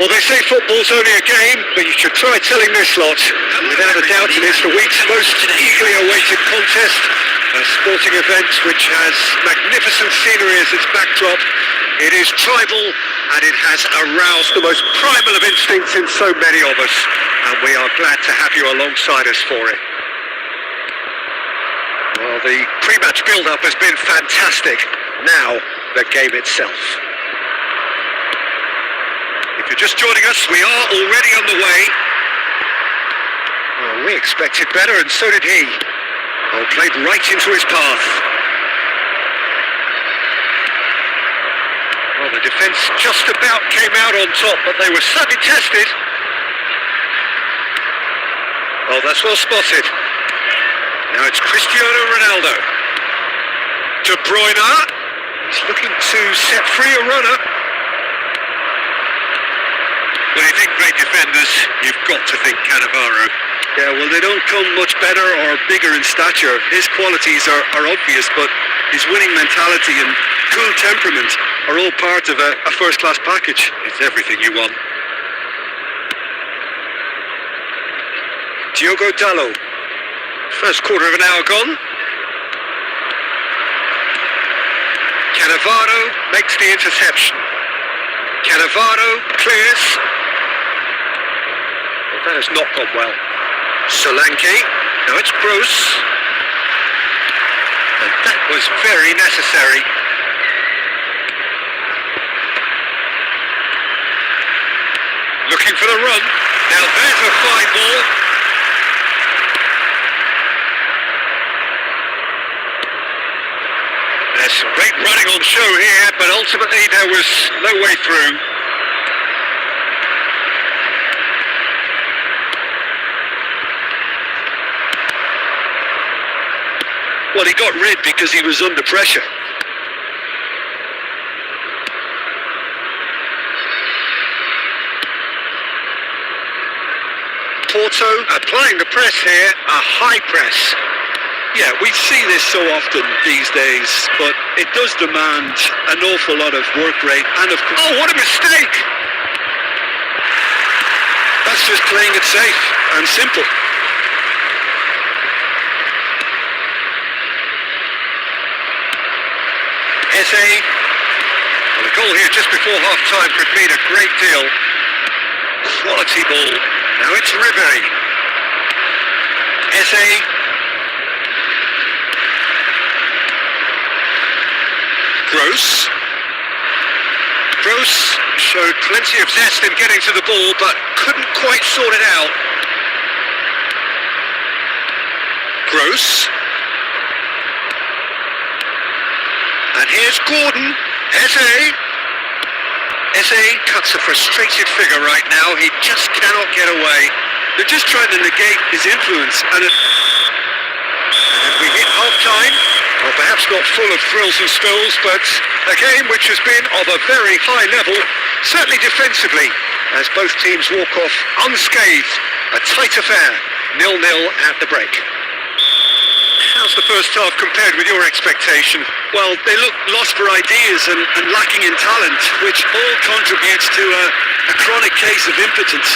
Well, they say football's only a game, but you should try telling this lot. Without a doubt, it is the week's most eagerly awaited contest. A sporting event which has magnificent scenery as its backdrop. It is tribal, and it has aroused the most primal of instincts in so many of us. And we are glad to have you alongside us for it. Well, the pre-match build-up has been fantastic. Now, the game itself. If you're just joining us, we are already on the way. Well, we expected better, and so did he. Well, played right into his path. Well, the defence just about came out on top, but they were sadly tested. Oh, that's well spotted. Now it's Cristiano Ronaldo. De Bruyne. He's looking to set free a runner. When you think great defenders, you've got to think Cannavaro. Yeah, well, they don't come much better or bigger in stature. His qualities are obvious, but his winning mentality and cool temperament are all part of a first-class package. It's everything you want. Diogo Dalot. First quarter of an hour gone. Cannavaro makes the interception. Cannavaro clears. That has not gone well. Solanke. Now it's Gross. And that was very necessary. Looking for the run. Now there's a fine ball. There's some great running on show here, but ultimately there was no way through. Well, he got rid because he was under pressure. Porto applying the press here, a high press. Yeah, we see this so often these days, but it does demand an awful lot of work rate and of... Oh, what a mistake! That's just playing it safe and simple. Well, a goal here just before half-time could mean a great deal. Quality ball. Now it's Ribéry. Eze. Gross. Gross showed plenty of zest in getting to the ball, but couldn't quite sort it out. Gross. And here's Gordon. Eze cuts a frustrated figure right now. He just cannot get away. They're just trying to negate his influence, and we hit half-time. Well, perhaps not full of thrills and spills, but a game which has been of a very high level, certainly defensively, as both teams walk off unscathed. A tight affair, 0-0 at the break. How's the first half compared with your expectation? well, they look lost for ideas and lacking in talent, which all contributes to a chronic case of impotence.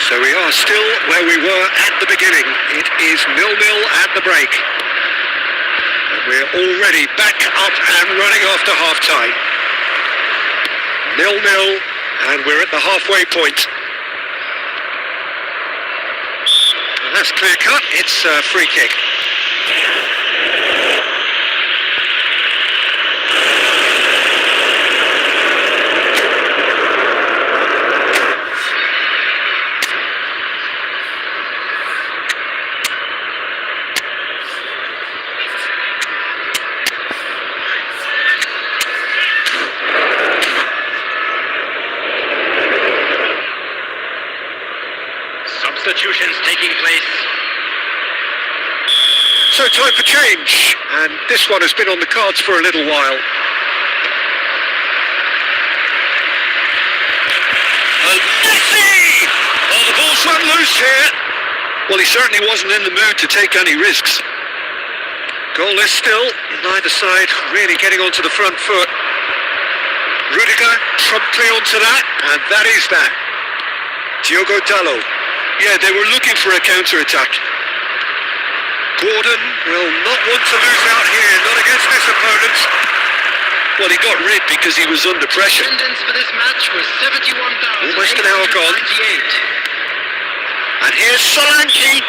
So we are still where we were at the beginning. It is 0-0 at the break. And we're already back up and running after half-time. 0-0, and we're at the halfway point. And that's clear cut. It's a free kick. Substitutions taking place. So time for change, and this one has been on the cards for a little while. And Messi! Oh, the ball's run loose here. Well, he certainly wasn't in the mood to take any risks. Goalless still, neither side really getting onto the front foot. Rudiger promptly onto that, and that is that. Diogo Dalot. Yeah, they were looking for a counter-attack. Gordon will not want to lose out here, not against this opponent. Well, he got rid because he was under pressure. Attendance for this match was 71,898. Almost an hour gone. And here's Solanke.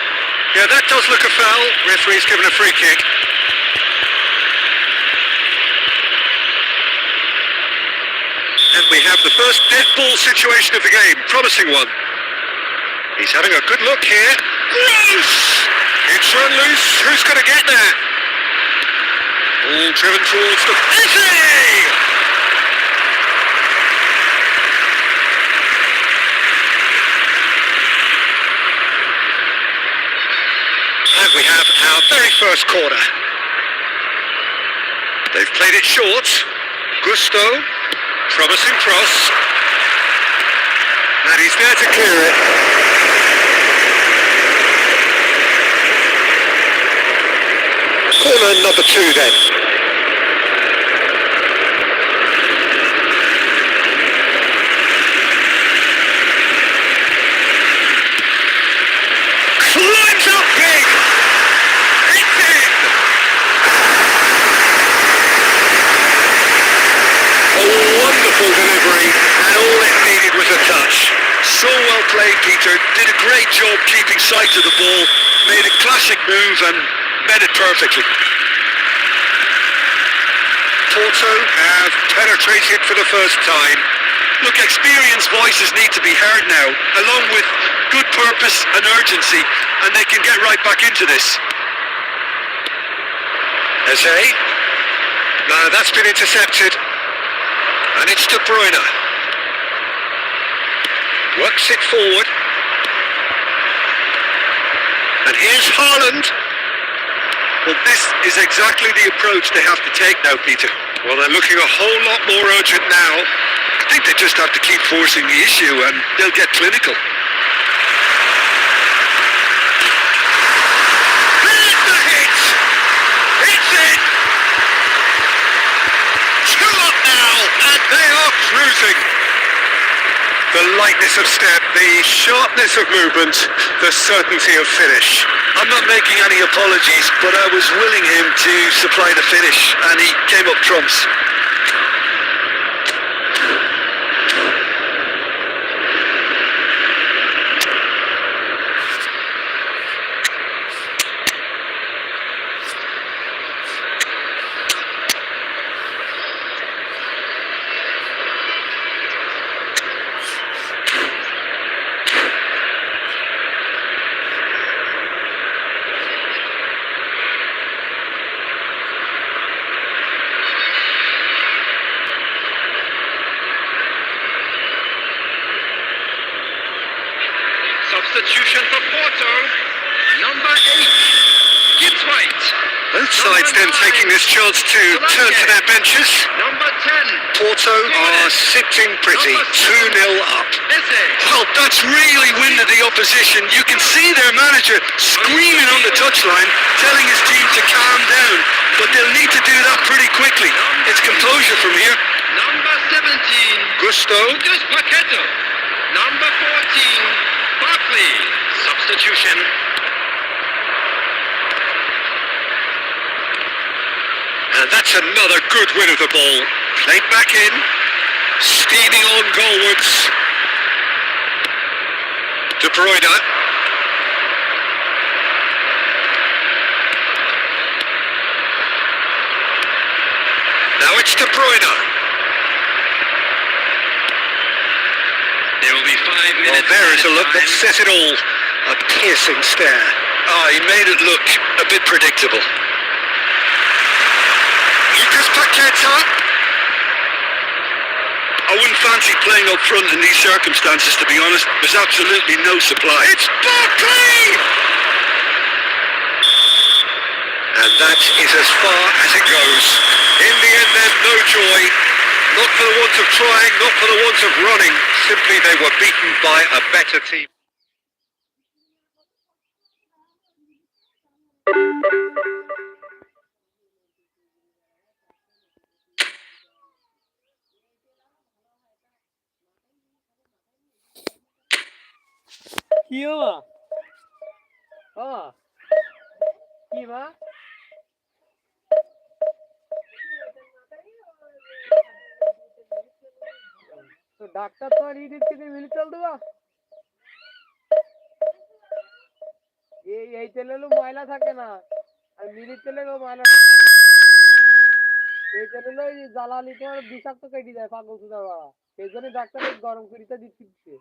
Yeah, that does look a foul. Referee's given a free kick. And we have the first dead ball situation of the game. Promising one. He's having a good look here. Loose! It's run loose. Who's going to get there? All driven towards the... Messi! And we have our very first corner. They've played it short. Gusto, promising cross. And he's there to clear it. Corner number 2 then. Climbs up big. It's in. A wonderful delivery, and all it needed was a touch. So well played, Peter. Did a great job keeping sight of the ball. Made a classic move and met it perfectly. Porto have penetrated for the first time. Look, experienced voices need to be heard now, along with good purpose and urgency, and they can get right back into this. Eze. No, that's been intercepted. And it's De Bruyne. Works it forward. And here's Haaland. Well, this is exactly the approach they have to take now, Peter. Well, they're looking a whole lot more urgent now. I think they just have to keep forcing the issue and they'll get clinical. There's the hit! It's in! 2 up now, and they are cruising. The lightness of step, the sharpness of movement, the certainty of finish. I'm not making any apologies, but I was willing him to supply the finish, and he came up trumps. Substitution for Porto. Number 8. Gibbs White. Both sides then taking this chance to turn to their benches. Number 10. Porto are sitting pretty, 2-0 up. Well, that's really winded the opposition. You can see their manager screaming on the touchline, telling his team to calm down. But they'll need to do that pretty quickly. It's composure from here. Number 17. Gusto. Lucas Paquetto. Number 14. Barkley. Substitution. And that's another good win of the ball. Played back in, steaming on goalwards. De Bruyne. Now it's De Bruyne. There will be 5 Well, minutes. there is a look that says it all. A piercing stare. He made it look a bit predictable. Lucas Paquetto. I wouldn't fancy playing up front in these circumstances, to be honest. There's absolutely no supply. It's Barkley! And that is as far as it goes. In the end then, no joy. Not for the want of trying, not for the want of running. Simply they were beaten by a better team. কি হলো কি মা তো doctor তো আর edit থেকে মিলে চল দেবা এই তেলেরও ময়লা থাকে না আর মিলির তেলেরও ময়লা থাকে এই তেলেরও জ্বালালি তোমার বিষাক্ত কেটে যায় পাগল সুদা বাবা সেই জন্য ডাক্তার গরম করিতে দিচ্ছে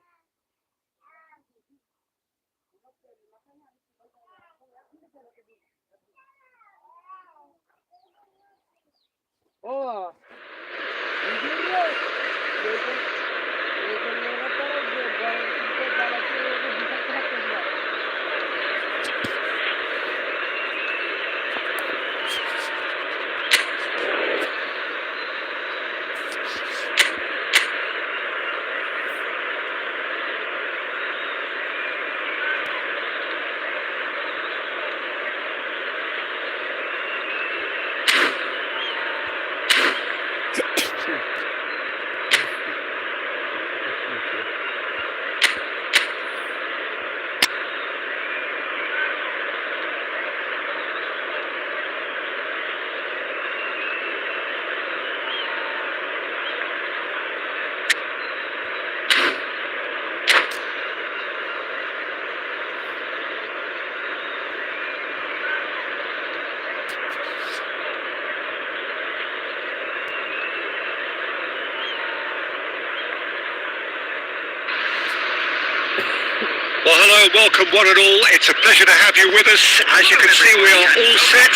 Well, hello, welcome one and all. It's a pleasure to have you with us. As you can see, we are all set.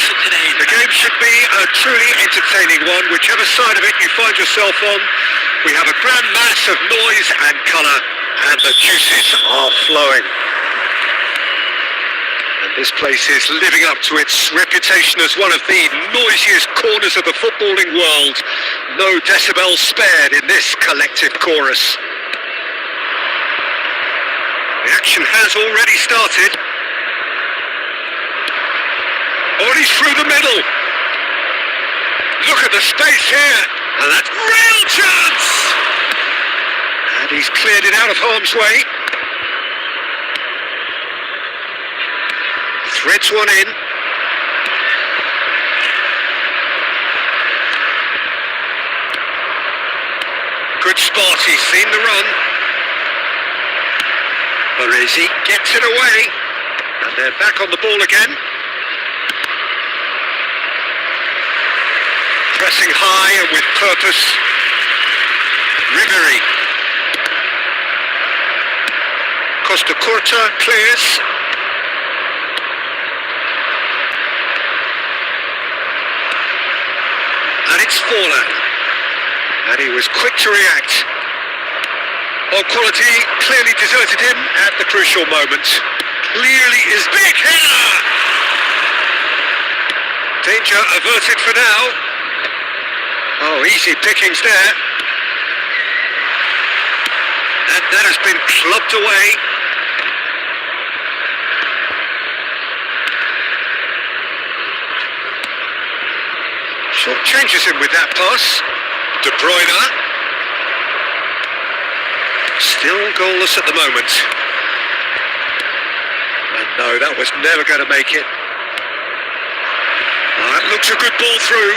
The game should be a truly entertaining one, whichever side of it you find yourself on. We have a grand mass of noise and colour, and the juices are flowing. And this place is living up to its reputation as one of the noisiest corners of the footballing world. No decibels spared in this collective chorus. The action has already started. Already through the middle. Look at the space here. And that's real chance. And he's cleared it out of harm's way. Threads one in. Good spot. He's seen the run. Baresi gets it away, and they're back on the ball again. Pressing high and with purpose. Ribery. Costa Curta clears. And it's fallen. And he was quick to react. Well, quality clearly deserted him at the crucial moment. Clearly is Big header! Danger averted for now. Oh, easy pickings there. And that has been clubbed away. Short changes him with that pass. De Bruyne. Still goalless at the moment. And no, that was never going to make it. That looks a good ball through.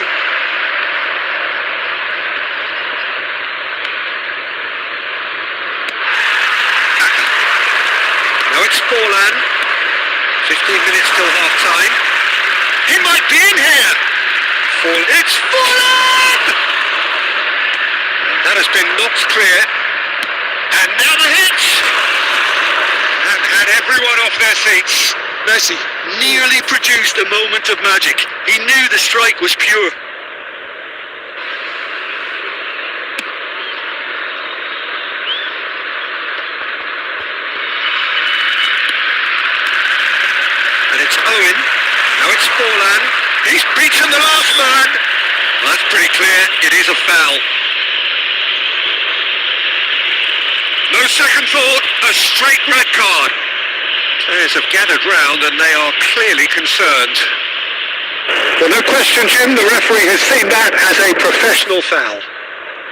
Now it's Forlan. 15 minutes till half time. He might be in here. It's Forlan! That has been knocked clear. And now the hit! That had everyone off their seats. Messi nearly produced a moment of magic. He knew the strike was pure. And it's Owen. Now it's Forlan. He's beaten the last man. Well, that's pretty clear. It is a foul. No second thought. A straight red card. Players have gathered round and they are clearly concerned. Well, no question, Jim. The referee has seen that as a professional foul.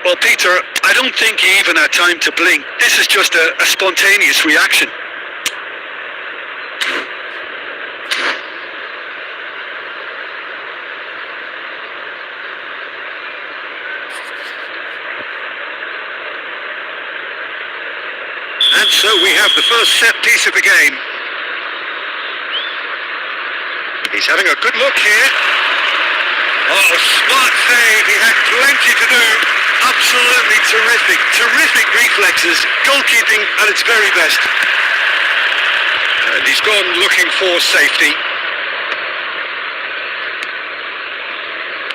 Well, Peter, I don't think he even had time to blink. This is just a spontaneous reaction. And so we have the first set piece of the game. He's having a good look here. Oh, smart save. He had plenty to do. Absolutely terrific. Terrific reflexes. Goalkeeping at its very best. And he's gone looking for safety.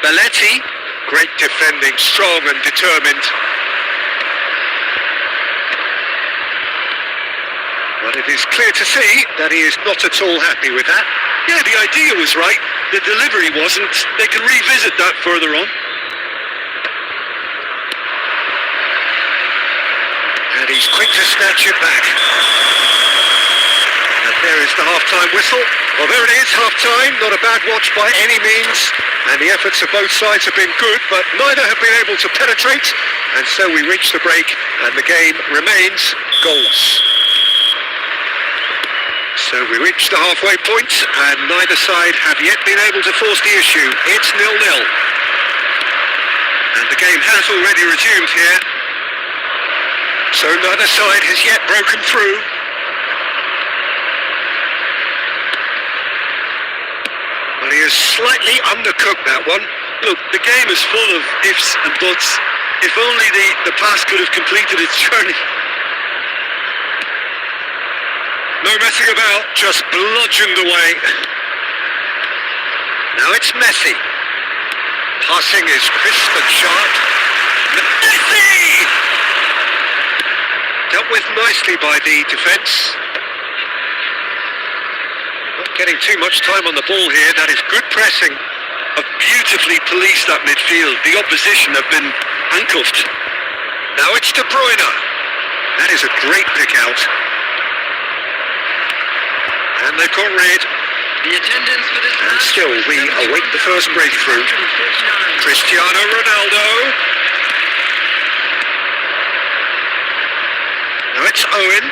Belletti. Great defending, strong and determined. But it is clear to see that he is not at all happy with that. Yeah, the idea was right. The delivery wasn't. They can revisit that further on. And he's quick to snatch it back. And there is the half-time whistle. Well, there it is, half-time. Not a bad watch by any means. And the efforts of both sides have been good, but neither have been able to penetrate. And so we reach the break, and the game remains goalless. So we reach the halfway point, and neither side have yet been able to force the issue. It's 0-0. And the game has already resumed here. So neither side has yet broken through. But he has slightly undercooked that one. Look, the game is full of ifs and buts. If only the pass could have completed its journey. No messing about, just bludgeoned away. Now it's Messi. Passing is crisp and sharp. Messi! Dealt with nicely by the defence. Not getting too much time on the ball here. That is good pressing. Have beautifully policed that midfield. The opposition have been handcuffed. Now it's De Bruyne. That is a great pick out. And they've got rid. The attendance for this And still we await the first breakthrough. Cristiano Ronaldo. Now it's Owen.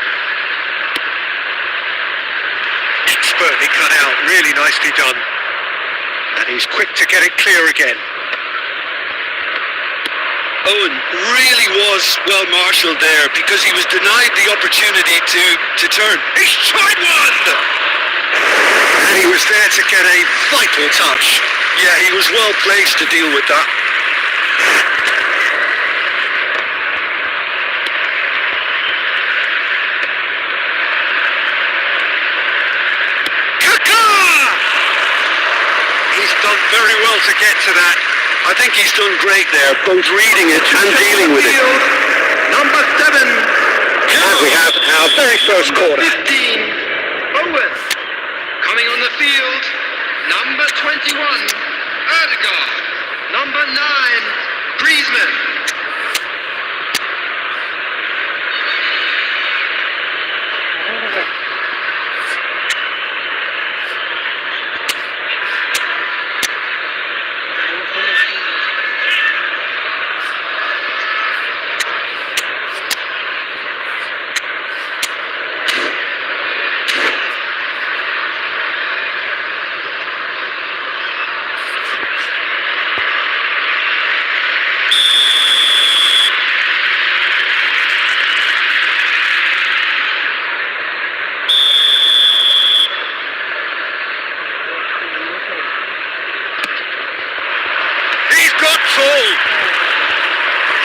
Expertly cut out, really nicely done. And he's quick to get it clear again. Owen really was well marshalled there because he was denied the opportunity to turn. He's tried one! And he was there to get a vital touch. Yeah, he was well placed to deal with that. He's done very well to get to that. I think he's done great there, both reading it and dealing with it. Number 7, first Number quarter. 15, Owen. Coming on the field, number 21, Erdegaard. Number 9, Griezmann.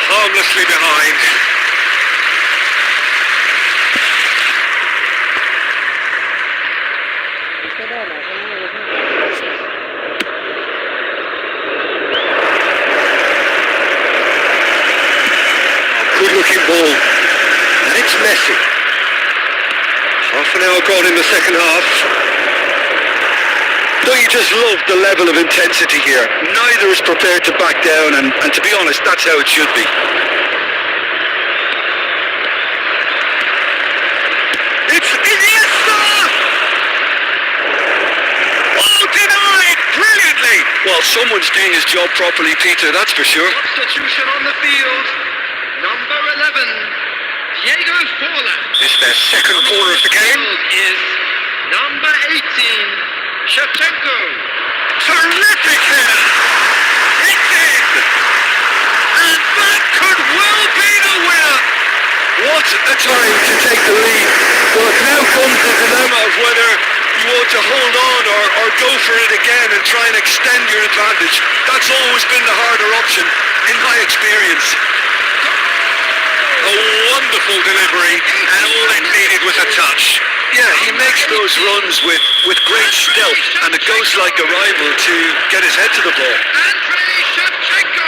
Harmlessly behind. Good looking ball. And it's Messi. Half an hour gone in the second half. Don't you just love the level of intensity here? Neither is prepared to back down, and to be honest, that's how it should be. It's Iniesta! Oh, denied! Brilliantly! Well, someone's doing his job properly, Peter, that's for sure. Substitution on the field, number 11, Diego Forlan. It's their second corner of the game. Is number 18, Shevchenko. Terrific header! It's in! And that could well be the winner! What a time to take the lead. Well, now comes the dilemma of whether you want to hold on or go for it again and try and extend your advantage. That's always been the harder option, in my experience. A wonderful delivery, and all it needed was a touch. Yeah, he makes those runs with great stealth, and it goes like a rival to get his head to the ball. Andrei Shevchenko.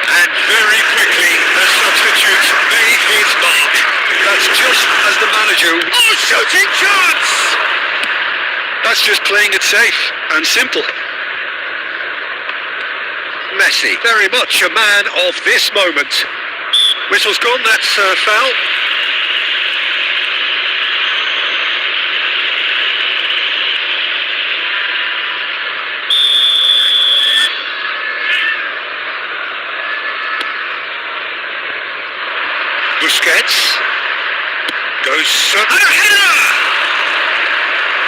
And very quickly, the substitute made his mark. That's just as the manager... Oh, shooting chance! That's just playing it safe and simple. Messi, very much a man of this moment. Whistle's gone, that's foul. Busquets goes and a header!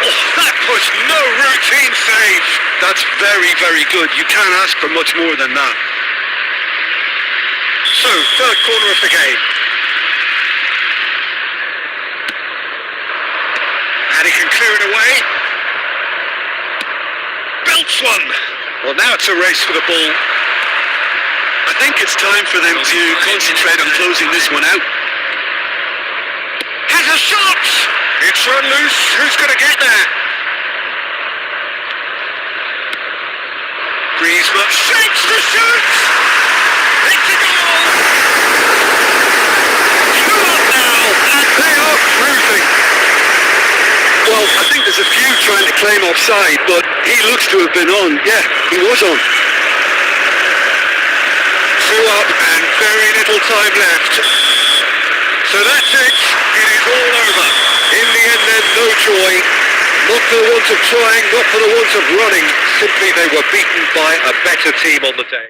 Oh, that was no routine save. That's very, very good. You can't ask for much more than that. So, third corner of the game. And he can clear it away. Belts one. Well, now it's a race for the ball. I think it's time for them to concentrate on closing this one out. Has a shot! It's run loose. Who's going to get there? Griezmann shakes the shoot! It's a goal! 2-up now, and they are cruising. Well, I think there's a few trying to claim offside, but he looks to have been on. Yeah, he was on. 2 up and very little time left. So that's it. It is all over. In the end then, no joy. Not for the want of trying, not for the want of running. Simply they were beaten by a better team on the day.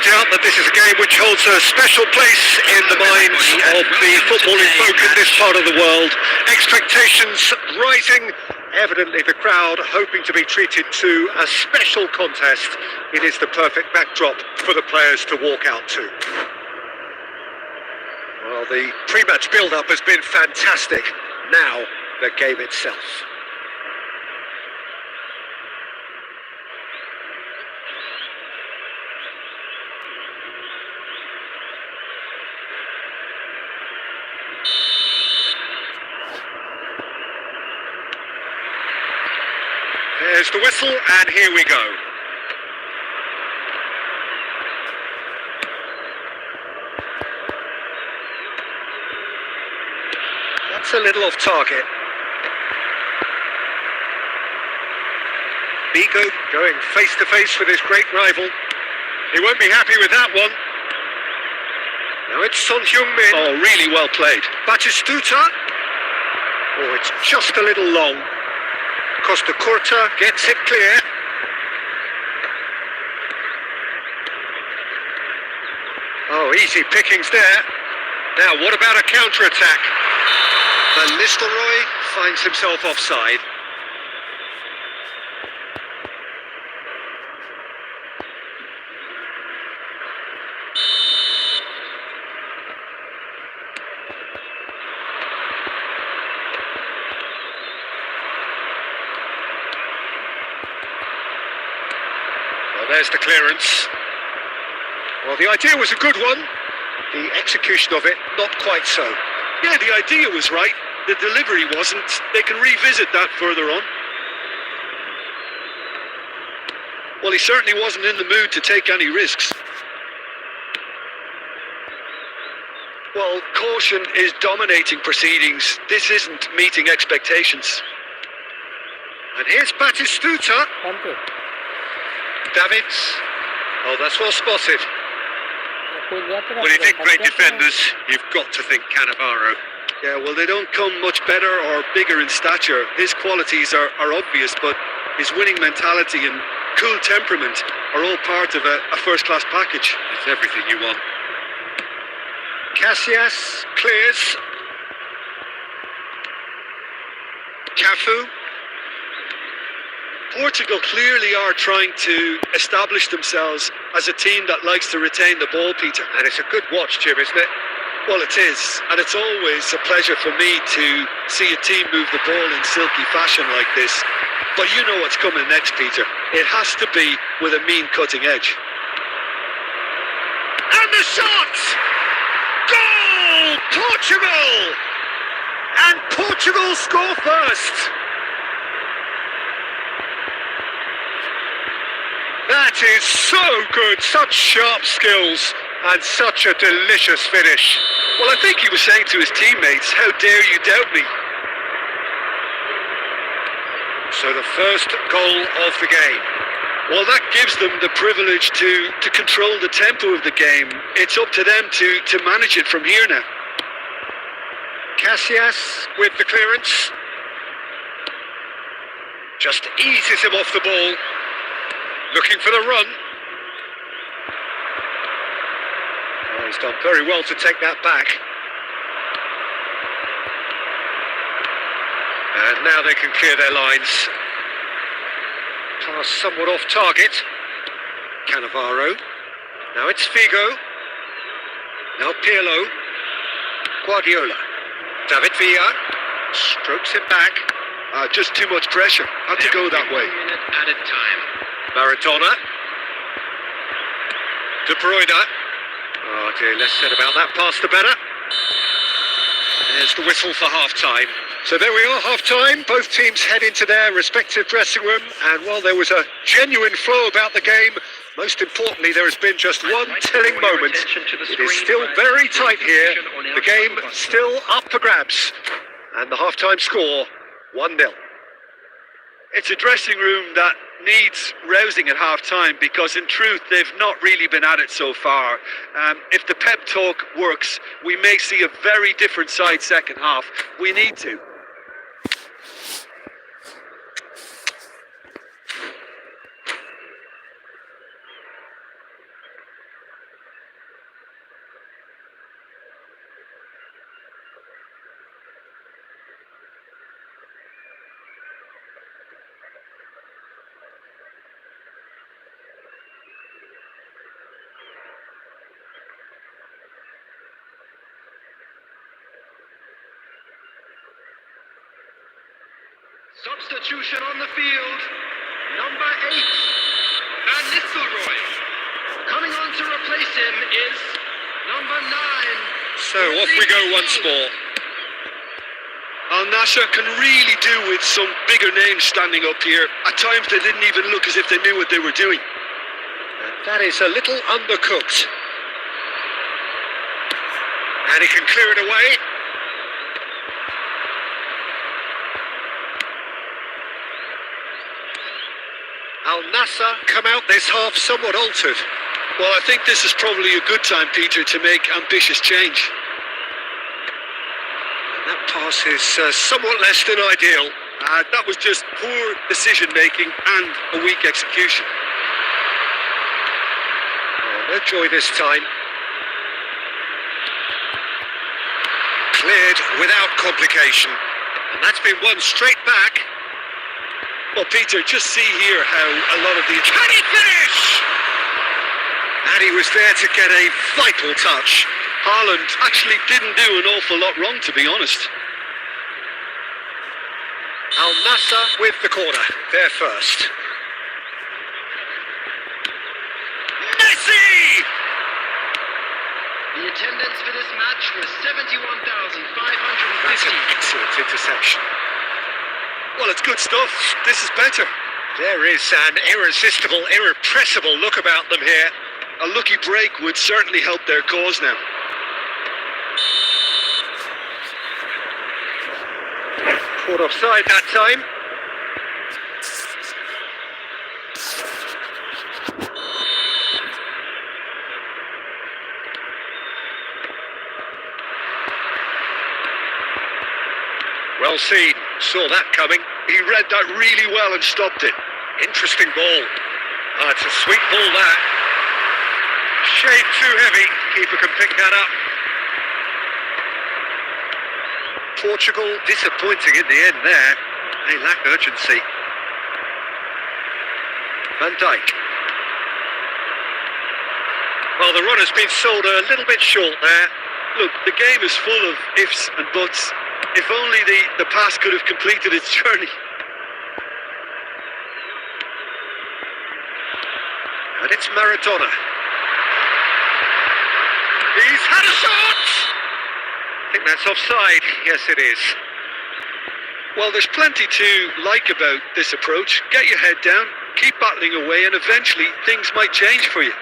no doubt that this is a game which holds a special place in the minds of the footballing folk in this part of the world. Expectations rising, evidently the crowd hoping to be treated to a special contest. It is the perfect backdrop for the players to walk out to. Well, the pre-match build-up has been fantastic. Now, the game itself. There's the whistle, and here we go. That's a little off target. Vigo going face to face with his great rival. He won't be happy with that one. Now it's Son Heung-min. Oh, really well played. Batistuta. Oh, it's just a little long. Costa Curta gets it clear. Oh, easy pickings there. Now, what about a counter-attack? Van Nistelrooy finds himself offside. Well, there's the clearance. Well, the idea was a good one. The execution of it, not quite so. Yeah, the idea was right. The delivery wasn't. They can revisit that further on. Well, he certainly wasn't in the mood to take any risks. Well, caution is dominating proceedings. This isn't meeting expectations. And here's Batistuta. Davids. Oh, that's well spotted. When you think great defenders, you've got to think Cannavaro. Yeah, well, they don't come much better or bigger in stature. His qualities are obvious, but his winning mentality and cool temperament are all part of a first-class package. It's everything you want. Casillas clears. Cafu. Portugal clearly are trying to establish themselves as a team that likes to retain the ball, Peter. And it's a good watch, Jim, isn't it? Well, it is. And it's always a pleasure for me to see a team move the ball in silky fashion like this. But you know what's coming next, Peter. It has to be with a mean cutting edge. And the shot! Goal! Portugal! And Portugal score first! That is so good, such sharp skills and such a delicious finish. Well, I think he was saying to his teammates, how dare you doubt me? So the first goal of the game. Well, that gives them the privilege to control the tempo of the game. It's up to them to manage it from here now. Casillas with the clearance. Just eases him off the ball. Looking for the run. Oh, he's done very well to take that back. And now they can clear their lines. Pass somewhat off target. Cannavaro. Now it's Figo. Now Pirlo. Guardiola. David Villa. Strokes him back. Just too much pressure. Had to go that way. 1 minute at a time. Maradona. De Bruyne. Oh dear, less said about that pass the better. There's the whistle for half-time. So there we are, half-time. Both teams head into their respective dressing room. And while there was a genuine flow about the game, most importantly, there has been just one telling moment. It is still very tight here. The game still up for grabs. And the half-time score, 1-0. It's a dressing room that needs rousing at half-time because in truth they've not really been at it so far. If the pep talk works, we may see a very different side second half. We need to. Substitution on the field. Number 8, Van Nistelrooy. Coming on to replace him is number 9. So off we go once more. Al Nassr can really do with some bigger names standing up here. At times they didn't even look as if they knew what they were doing. And that is a little undercooked. And he can clear it away. Al Nassr come out this half somewhat altered. Well, I think this is probably a good time, Peter, to make ambitious change. And that pass is somewhat less than ideal. That was just poor decision-making and a weak execution. Oh, no joy this time. Cleared without complication. And that's been won straight back. Well, Peter, just see here how a lot of the... Can he finish? And he was there to get a vital touch. Haaland actually didn't do an awful lot wrong, to be honest. Al Nassr with the corner. There first. Messi! The attendance for this match was 71,550. That's an excellent interception. Well, it's good stuff. This is better. There is an irresistible, irrepressible look about them here. A lucky break would certainly help their cause now. Caught offside that time. Well seen. Saw that coming. He read that really well and stopped it. Interesting ball. Oh, it's a sweet ball that. Shade too heavy. Keeper can pick that up. Portugal disappointing in the end there. They lack urgency. Van Dijk. Well, the run has been sold a little bit short there. Look, the game is full of ifs and buts. If only the pass could have completed its journey. And it's Maradona. He's had a shot! I think that's offside. Yes, it is. Well, there's plenty to like about this approach. Get your head down, keep battling away, and eventually things might change for you.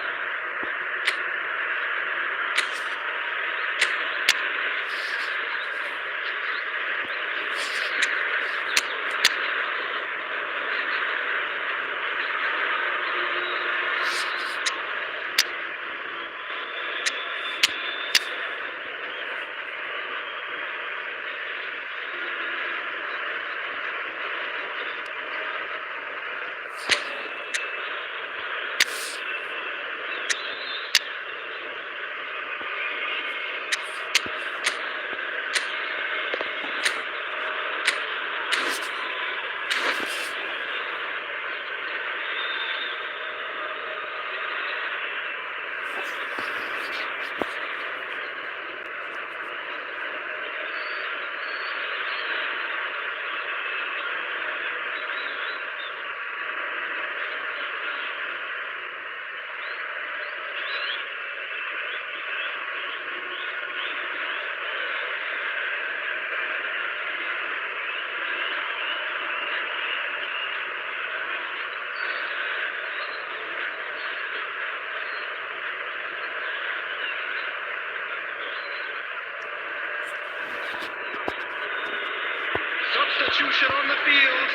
Substitution on the field.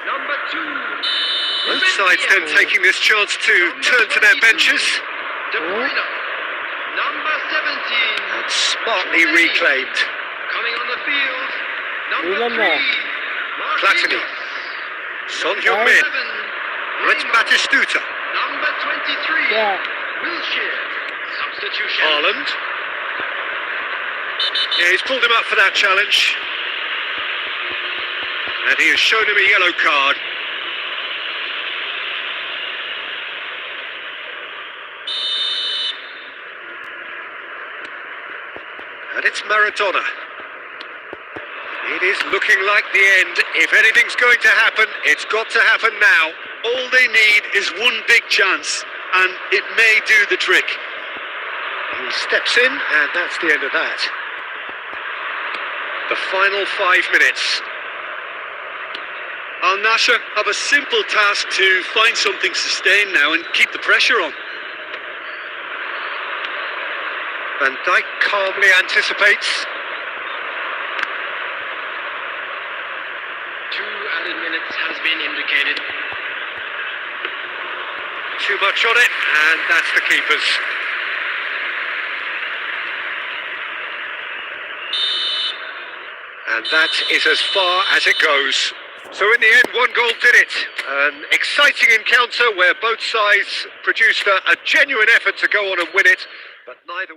Number 2. Both sides then taking this chance to turn to their benches. De Bruyne. Number 17. And smartly reclaimed. Coming on the field. Number Remember. 3. Platini. Son Heung-min. It's Batistuta. Number 23. Yeah. Wilshere. Substitution. Haaland. Yeah, he's pulled him up for that challenge. And he has shown him a yellow card. And it's Maradona. It is looking like the end. If anything's going to happen, it's got to happen now. All they need is one big chance, and it may do the trick. He steps in, and that's the end of that. The final 5 minutes. Al Nassr have a simple task to find something sustained now and keep the pressure on. Van Dijk calmly anticipates. 2 added minutes has been indicated. Too much on it, and that's the keeper's. And that is as far as it goes. So in the end, 1 goal did it. An exciting encounter where both sides produced a genuine effort to go on and win it, but neither...